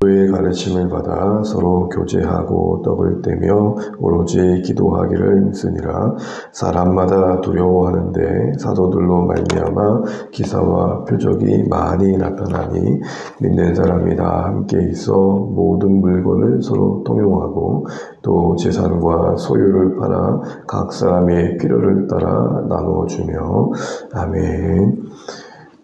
교회의 가르침을 받아 서로 교제하고 떡을 떼며 오로지 기도하기를 힘쓰니라. 사람마다 두려워하는데 사도들로 말미암아 기사와 표적이 많이 나타나니 믿는 사람이 다 함께 있어 모든 물건을 서로 통용하고 또 재산과 소유를 팔아 각 사람의 필요를 따라 나누어 주며. 아멘.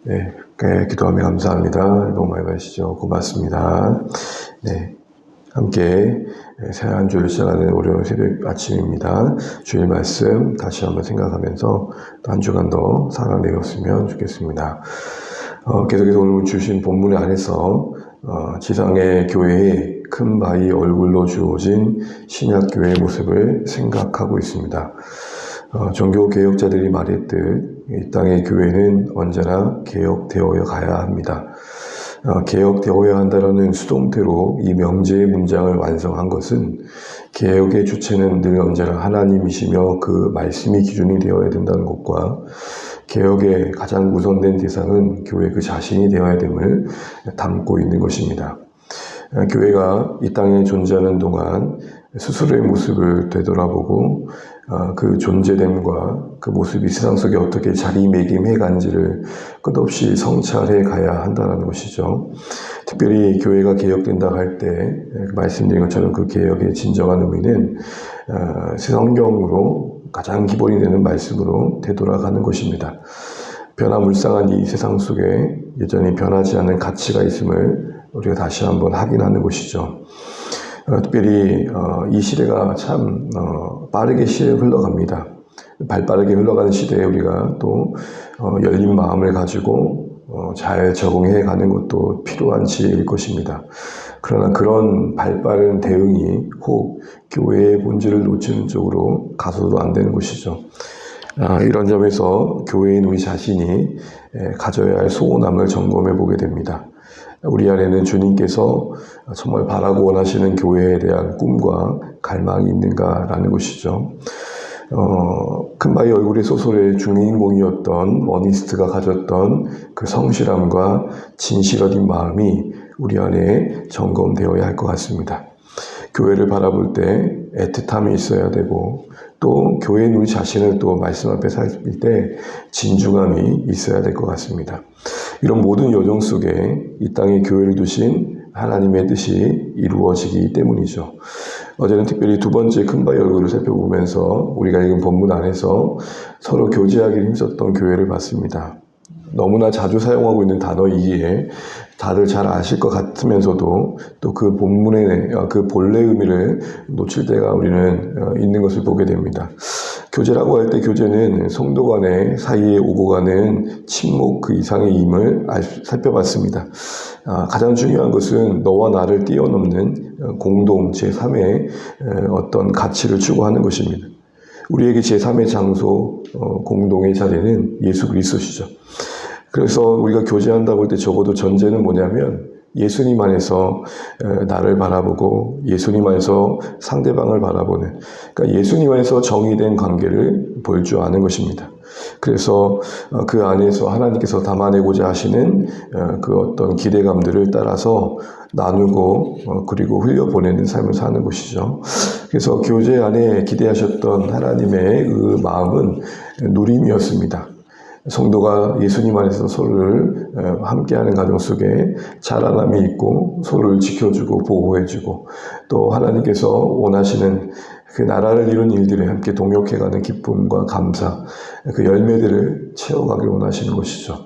네, 기도하며 감사합니다. 너무 많이 받으시죠? 고맙습니다. 네, 함께 새 한 주를 시작하는 월요일 새벽 아침입니다. 주일 말씀 다시 한번 생각하면서 또 한 주간 더 살아내었으면 좋겠습니다. 계속해서 오늘 주신 본문 안에서 지상의 교회의 큰 바위 얼굴로 주어진 신약교회의 모습을 생각하고 있습니다. 종교 개혁자들이 말했듯 이 땅의 교회는 언제나 개혁되어야 가야 합니다. 개혁되어야 한다라는 수동태로 이 명제의 문장을 완성한 것은 개혁의 주체는 늘 언제나 하나님이시며 그 말씀이 기준이 되어야 된다는 것과 개혁의 가장 우선된 대상은 교회 그 자신이 되어야 됨을 담고 있는 것입니다. 교회가 이 땅에 존재하는 동안 스스로의 모습을 되돌아보고 그 존재됨과 그 모습이 세상 속에 어떻게 자리매김해 간지를 끝없이 성찰해 가야 한다는 것이죠. 특별히 교회가 개혁된다 할 때 말씀드린 것처럼 그 개혁의 진정한 의미는 성경으로 가장 기본이 되는 말씀으로 되돌아가는 것입니다. 변화무쌍한 이 세상 속에 여전히 변하지 않는 가치가 있음을 우리가 다시 한번 확인하는 것이죠. 특별히 이 시대가 참 빠르게 시대에 흘러갑니다. 발빠르게 흘러가는 시대에 우리가 또 열린 마음을 가지고 잘 적응해 가는 것도 필요한 지혜일 것입니다. 그러나 그런 발빠른 대응이 혹 교회의 본질을 놓치는 쪽으로 가서도 안 되는 것이죠. 이런 점에서 교회인 우리 자신이 가져야 할 소원함을 점검해 보게 됩니다. 우리 안에는 주님께서 정말 바라고 원하시는 교회에 대한 꿈과 갈망이 있는가라는 것이죠. 큰바위 얼굴의 소설의 주인공이었던 머니스트가 가졌던 그 성실함과 진실 어린 마음이 우리 안에 점검되어야 할 것 같습니다. 교회를 바라볼 때 애틋함이 있어야 되고 또 교회인 우리 자신을 또 말씀 앞에 살필 때 진중함이 있어야 될 것 같습니다. 이런 모든 여정 속에 이 땅에 교회를 두신 하나님의 뜻이 이루어지기 때문이죠. 어제는 특별히 두 번째 큰바위 얼굴을 살펴보면서 우리가 읽은 본문 안에서 서로 교제하기를 힘썼던 교회를 봤습니다. 너무나 자주 사용하고 있는 단어이기에 다들 잘 아실 것 같으면서도 또 그 본문의 그 본래 의미를 놓칠 때가 우리는 있는 것을 보게 됩니다. 교제라고 할 때 교제는 성도 간의 사이에 오고 가는 침묵 그 이상의 임을 살펴봤습니다. 가장 중요한 것은 너와 나를 뛰어넘는 공동 제3의 어떤 가치를 추구하는 것입니다. 우리에게 제3의 장소, 공동의 자리는 예수 그리스도시죠. 그래서 우리가 교제한다고 할 때 적어도 전제는 뭐냐면 예수님 안에서 나를 바라보고 예수님 안에서 상대방을 바라보는, 그러니까 예수님 안에서 정의된 관계를 볼 줄 아는 것입니다. 그래서 그 안에서 하나님께서 담아내고자 하시는 그 어떤 기대감들을 따라서 나누고 그리고 흘려보내는 삶을 사는 것이죠. 그래서 교제 안에 기대하셨던 하나님의 그 마음은 누림이었습니다. 성도가 예수님 안에서 서로를 함께하는 가정 속에 자라남이 있고 서로를 지켜주고 보호해주고 또 하나님께서 원하시는 그 나라를 이룬 일들에 함께 동역해가는 기쁨과 감사, 그 열매들을 채워가길 원하시는 것이죠.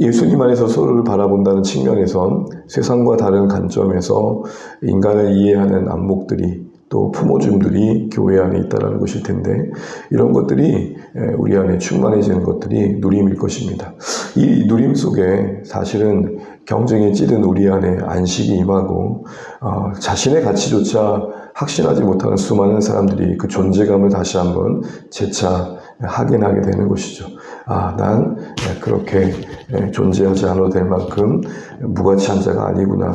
예수님 안에서 서로를 바라본다는 측면에선 세상과 다른 관점에서 인간을 이해하는 안목들이 또 품어줌들이 교회 안에 있다는 것일 텐데 이런 것들이 우리 안에 충만해지는 것들이 누림일 것입니다. 이 누림 속에 사실은 경쟁에 찌든 우리 안에 안식이 임하고 자신의 가치조차 확신하지 못하는 수많은 사람들이 그 존재감을 다시 한번 재차 확인하게 되는 것이죠. 난 그렇게 존재하지 않아도 될 만큼 무가치한 자가 아니구나.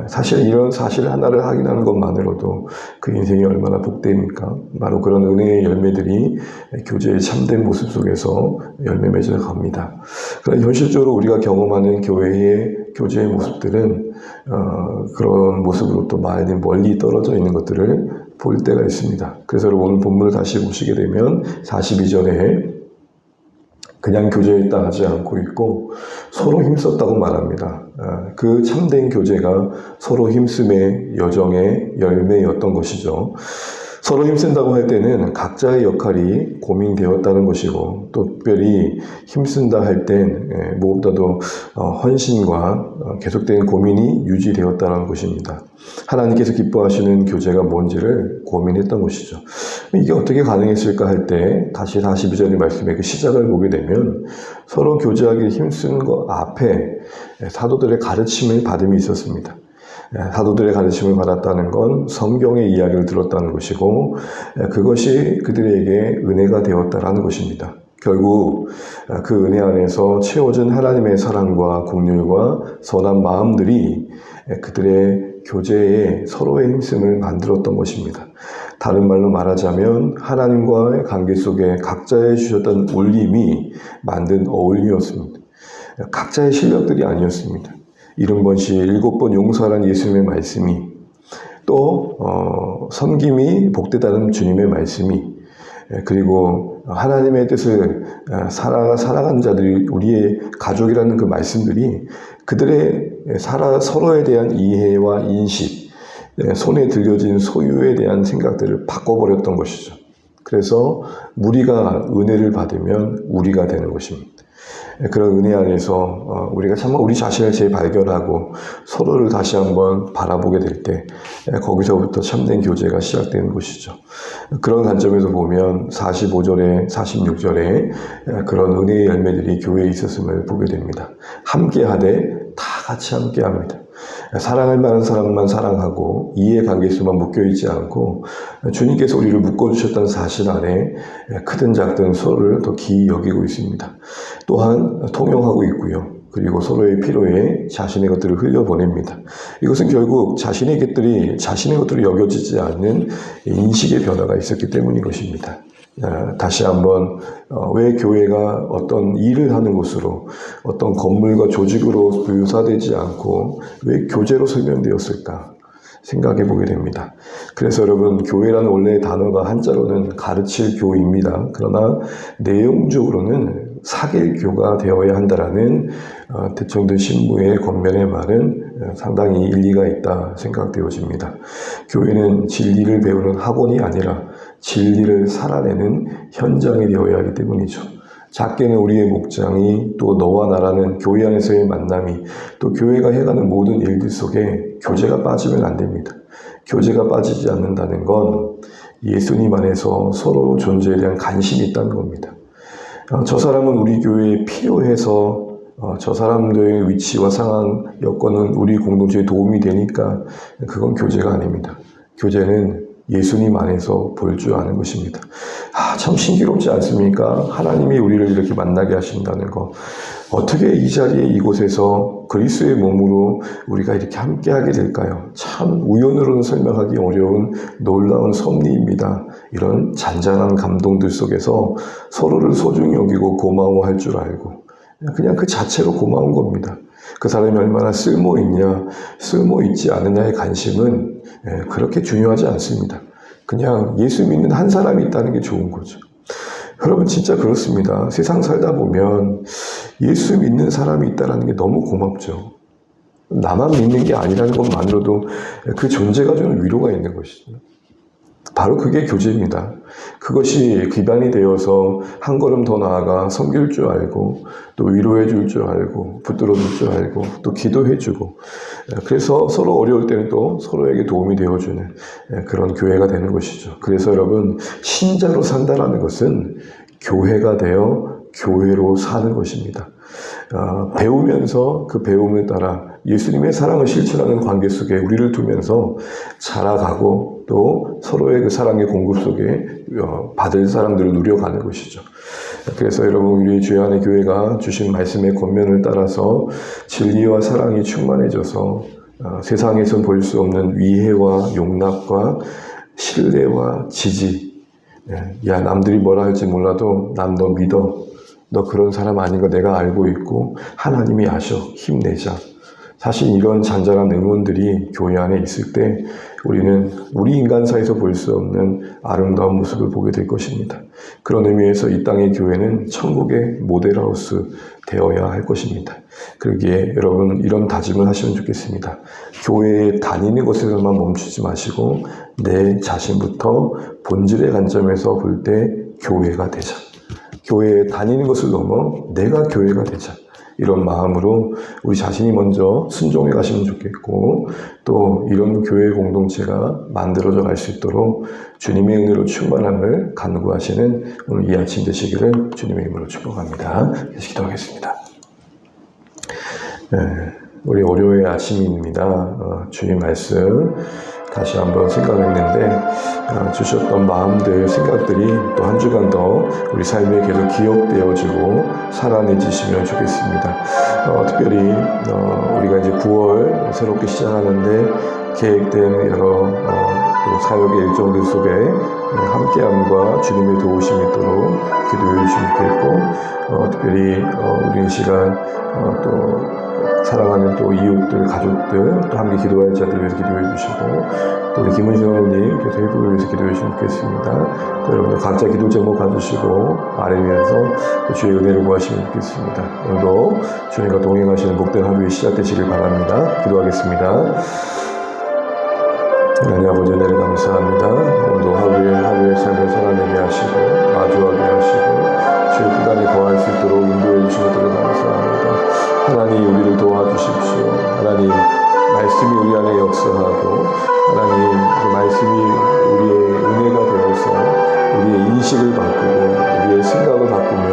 사실 이런 사실 하나를 확인하는 것만으로도 그 인생이 얼마나 복됩니까? 바로 그런 은혜의 열매들이 교제의 참된 모습 속에서 열매 맺어 갑니다. 그러나 현실적으로 우리가 경험하는 교회의 교제의 모습들은 그런 모습으로 또 많이 멀리 떨어져 있는 것들을 볼 때가 있습니다. 그래서 오늘 본문을 다시 보시게 되면 42절에 그냥 교제했다 하지 않고 있고 서로 힘썼다고 말합니다. 그 참된 교제가 서로 힘씀의 여정의 열매였던 것이죠. 서로 힘쓴다고 할 때는 각자의 역할이 고민되었다는 것이고 또 특별히 힘쓴다 할 땐 무엇보다도 헌신과 계속된 고민이 유지되었다는 것입니다. 하나님께서 기뻐하시는 교제가 뭔지를 고민했던 것이죠. 이게 어떻게 가능했을까 할 때 다시 42절의 말씀의 그 시작을 보게 되면 서로 교제하기 힘쓴 것 앞에 사도들의 가르침을 받음이 있었습니다. 사도들의 가르침을 받았다는 건 성경의 이야기를 들었다는 것이고 그것이 그들에게 은혜가 되었다라는 것입니다. 결국 그 은혜 안에서 채워진 하나님의 사랑과 긍휼과 선한 마음들이 그들의 교제에 서로의 힘씀을 만들었던 것입니다. 다른 말로 말하자면 하나님과의 관계 속에 각자의 주셨던 울림이 만든 어울림이었습니다. 각자의 실력들이 아니었습니다. 70번씩 7번 용서하라는 예수님의 말씀이 또 섬김이 복되다는 주님의 말씀이 그리고 하나님의 뜻을 살아가는 자들이 우리의 가족이라는 그 말씀들이 그들의 서로에 대한 이해와 인식, 손에 들려진 소유에 대한 생각들을 바꿔버렸던 것이죠. 그래서 무리가 은혜를 받으면 우리가 되는 것입니다. 그런 은혜 안에서 우리가 참 우리 자신을 재발견하고 서로를 다시 한번 바라보게 될 때 거기서부터 참된 교제가 시작되는 것이죠. 그런 관점에서 보면 45절에 46절에 그런 은혜의 열매들이 교회에 있었음을 보게 됩니다. 함께하되 다 같이 함께합니다. 사랑할 만한 사람만 사랑하고 이해관계에서만 묶여있지 않고 주님께서 우리를 묶어주셨다는 사실 안에 크든 작든 서로를 더 기이 여기고 있습니다. 또한 통용하고 있고요. 그리고 서로의 필요에 자신의 것들을 흘려보냅니다. 이것은 결국 자신의 것들이 여겨지지 않는 인식의 변화가 있었기 때문인 것입니다. 다시 한번 왜 교회가 어떤 일을 하는 곳으로 어떤 건물과 조직으로 묘사되지 않고 왜 교제로 설명되었을까 생각해 보게 됩니다. 그래서 여러분 교회라는 원래의 단어가 한자로는 가르칠 교입니다. 그러나 내용적으로는 사귈 교가 되어야 한다라는 대청들 신부의 권면의 말은 상당히 일리가 있다 생각되어집니다. 교회는 진리를 배우는 학원이 아니라 진리를 살아내는 현장이 되어야 하기 때문이죠. 작게는 우리의 목장이 또 너와 나라는 교회 안에서의 만남이 또 교회가 해가는 모든 일들 속에 교제가 빠지면 안 됩니다. 교제가 빠지지 않는다는 건 예수님 안에서 서로 존재에 대한 관심이 있다는 겁니다. 저 사람은 우리 교회에 필요해서 저 사람들의 위치와 상황, 여건은 우리 공동체에 도움이 되니까 그건 교제가 아닙니다. 교제는 예수님 안에서 볼 줄 아는 것입니다. 참 신기롭지 않습니까? 하나님이 우리를 이렇게 만나게 하신다는 거. 어떻게 이 자리에 이곳에서 그리스도의 몸으로 우리가 이렇게 함께하게 될까요? 참 우연으로는 설명하기 어려운 놀라운 섭리입니다. 이런 잔잔한 감동들 속에서 서로를 소중히 여기고 고마워할 줄 알고 그냥 그 자체로 고마운 겁니다. 그 사람이 얼마나 쓸모있냐, 쓸모있지 않느냐의 관심은 그렇게 중요하지 않습니다. 그냥 예수 믿는 한 사람이 있다는 게 좋은 거죠. 여러분 진짜 그렇습니다. 세상 살다 보면 예수 믿는 사람이 있다는 게 너무 고맙죠. 나만 믿는 게 아니라는 것만으로도 그 존재가 주는 위로가 있는 것이죠. 바로 그게 교제입니다. 그것이 기반이 되어서 한 걸음 더 나아가 섬길 줄 알고 또 위로해 줄 줄 알고 붙들어 줄 줄 알고 또 기도해 주고 그래서 서로 어려울 때는 또 서로에게 도움이 되어주는 그런 교회가 되는 것이죠. 그래서 여러분 신자로 산다라는 것은 교회가 되어 교회로 사는 것입니다. 배우면서 그 배움을 따라 예수님의 사랑을 실천하는 관계 속에 우리를 두면서 자라가고 또 서로의 그 사랑의 공급 속에 받을 사랑들을 누려가는 것이죠. 그래서 여러분 우리 주의 안의 교회가 주신 말씀의 권면을 따라서 진리와 사랑이 충만해져서 세상에선 볼 수 없는 위해와 용납과 신뢰와 지지 야 남들이 뭐라 할지 몰라도 난 너 믿어 너 그런 사람 아닌 거 내가 알고 있고 하나님이 아셔 힘내자 사실 이런 잔잔한 응원들이 교회 안에 있을 때 우리는 우리 인간사에서 볼 수 없는 아름다운 모습을 보게 될 것입니다. 그런 의미에서 이 땅의 교회는 천국의 모델하우스 되어야 할 것입니다. 그러기에 여러분 이런 다짐을 하시면 좋겠습니다. 교회에 다니는 것에서만 멈추지 마시고 내 자신부터 본질의 관점에서 볼 때 교회가 되자. 교회에 다니는 것을 넘어 내가 교회가 되자. 이런 마음으로 우리 자신이 먼저 순종해 가시면 좋겠고 또 이런 교회 공동체가 만들어져 갈 수 있도록 주님의 은혜로 충만함을 간구하시는 오늘 이 아침 되시기를 주님의 이름으로 축복합니다. 기도하겠습니다. 우리 월요일 아침입니다. 주님 말씀 다시 한번 생각했는데 주셨던 마음들, 생각들이 또 한 주간 더 우리 삶에 계속 기억되어지고 살아내지시면 좋겠습니다. 특별히 우리가 이제 9월 새롭게 시작하는데 계획된 여러 또 사역의 일정들 속에 함께함과 주님의 도우심이 있도록 기도해 주시면 좋겠고 특별히 우리 이 시간 또 사랑하는 또 이웃들, 가족들, 또 함께 기도할 자들 위해서 기도해 주시고, 또 우리 김은신 어머님 계속 회복을 위해서 기도해 주시면 좋겠습니다. 또 여러분들 각자 기도 제목 가주시고, 아뢰면서 또 주의 은혜를 구하시면 좋겠습니다. 오늘도 주님과 동행하시는 복된 하루의 시작되시길 바랍니다. 기도하겠습니다. 하나님 아버지 은혜를 감사합니다. 오늘도 하루의 삶을 살아내게 하시고, 마주하게 하시고, 주의 뜻 안에 거할 수 있도록 인도해 주신 것들을 감사합니다. 하나님 우리를 도와주십시오. 하나님 말씀이 우리 안에 역사하고 하나님 그 말씀이 우리의 은혜가 되어서 우리의 인식을 바꾸고 우리의 생각을 바꾸며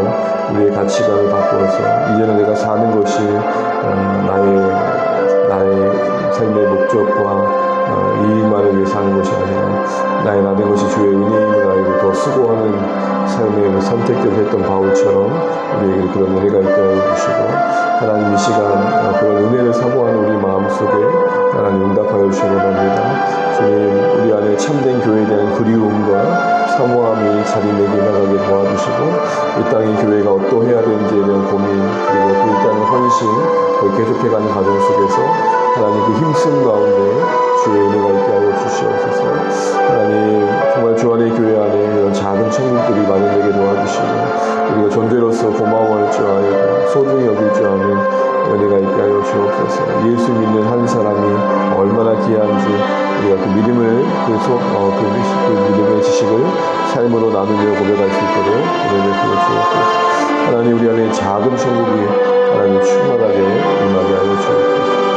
우리의 가치관을 바꾸어서 이제는 내가 사는 것이 나의 삶의 목적과 이익만을 위해 사는 것이 아니라 나의 나된 것이 주의 은혜임을 알고 더 수고하는 삶의 선택을 했던 바울처럼 우리에게 그런 은혜가 있게 해주시고 하나님 이 시간 그런 은혜를 사모하는 우리 마음속에 하나님 응답하여 주시기 원합니다. 주님 우리 안에 참된 교회에 대한 그리움과 사모함이 자리내게 나가게 도와주시고 이 땅의 교회가 어떠해야 되는지에 대한 고민 그리고 그 일단은 헌신 그걸 계속해가는 과정 속에서 하나님 그 힘쓰는 가운데 주의 은혜가 있게 하여 주시옵소서. 하나님 정말 주 안의 교회 안에 이런 작은 천국들이 마련되게 도와주시고 우리가 존재로서 고마워할 줄 알고 소중히 여길 줄 아는 은혜가 있게 하여 주옵소서. 예수 믿는 한 사람이 얼마나 귀한지 우리가 그 믿음을 그 믿음의 지식을 삶으로 나누며 고백할 수 있도록 은혜를 부어주옵소서. 하나님 우리 안에 작은 천국이 하나님 충만하게 임하게 하여 주옵소서.